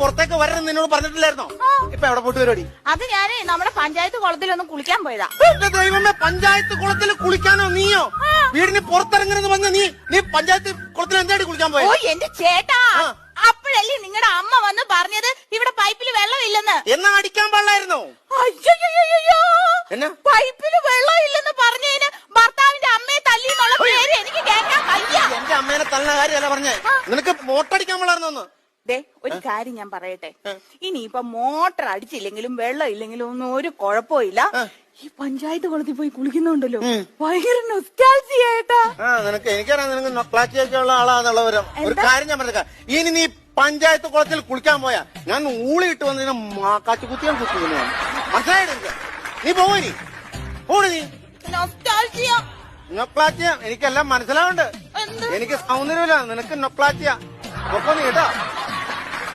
പുറത്തേക്ക് വരണം നിന്നോട് പറഞ്ഞിട്ടില്ലായിരുന്നോ? ഇപ്പൊ എവിടെ പോയിട്ട് പരിപാടി? അത് ഞാനേ നമ്മുടെ പഞ്ചായത്ത് കുളത്തിലൊന്ന് കുളിക്കാൻ പോയതാ. എന്റെ ദൈവമേ, പഞ്ചായത്ത് കുളത്തിൽ കുളിക്കാനോ? നീയോ വീടിന് പുറത്തിറങ്ങരുന്ന് പറഞ്ഞ നീ പഞ്ചായത്ത് കുളത്തിൽ എന്തായിട്ട് കുളിക്കാൻ ഓ പോയത്? എന്റെ ചേട്ടാ, അപ്പോഴല്ലേ നിങ്ങളുടെ അമ്മ വന്ന് പറഞ്ഞത് ഇവിടെ പൈപ്പിൽ വെള്ളമില്ലെന്ന്. എന്നാ അടിക്കാൻ പാടില്ലായിരുന്നോ? അയ്യോ, എന്നാ പൈപ്പിൽ വെള്ളമില്ലെന്ന് പറഞ്ഞതിന് ഭർത്താവിന്റെ അമ്മയെ തല്ലി എന്നുള്ള പേര് എനിക്ക് കേൾക്കാൻ വയ്യ. എന്റെ അമ്മേനെ തള്ളുന്ന കാര്യമല്ല പറഞ്ഞേ, നിനക്ക് മോട്ടടിക്കാൻ പാടില്ലായിരുന്നോ? ദേ ഒരു കാര്യം ഞാൻ പറയട്ടെ, ഇനിയിപ്പൊ മോട്ടർ അടിച്ചില്ലെങ്കിലും വെള്ളം ഇല്ലെങ്കിലും ഒന്നും ഒരു കുഴപ്പമില്ല. ഈ പഞ്ചായത്ത് കുളത്തിൽ പോയി കുളിക്കുന്നുണ്ടല്ലോ, ഭയങ്കര നൊസ്റ്റാൾജിയായിട്ടാ. നിനക്ക് എനിക്കറിയാം, നിനക്ക് നൊക്ലാച്ചിയൊക്കെയുള്ള ആളാന്നുള്ളവരും. ഒരു കാര്യം ഞാൻ പറഞ്ഞേക്കാം, ഇനി നീ പഞ്ചായത്ത് കുളത്തിൽ കുളിക്കാൻ പോയാ ഞാൻ ഊളിയിട്ട് വന്നതിന് കാറ്റുകുത്തിയാൻ കുത്തുന്നു. മനസ്സിലായിട്ട് നീ പോയി പോണി. നീ നൊസ്റ്റാൾജിയ നൊക്ലാച്ചിയ എനിക്കെല്ലാം മനസ്സിലാവുന്നുണ്ട്. എനിക്ക് സൗന്ദര്യമില്ല, നിനക്ക് നൊക്ലാച്ചിയ. നോക്കോ നീ കേട്ടോ.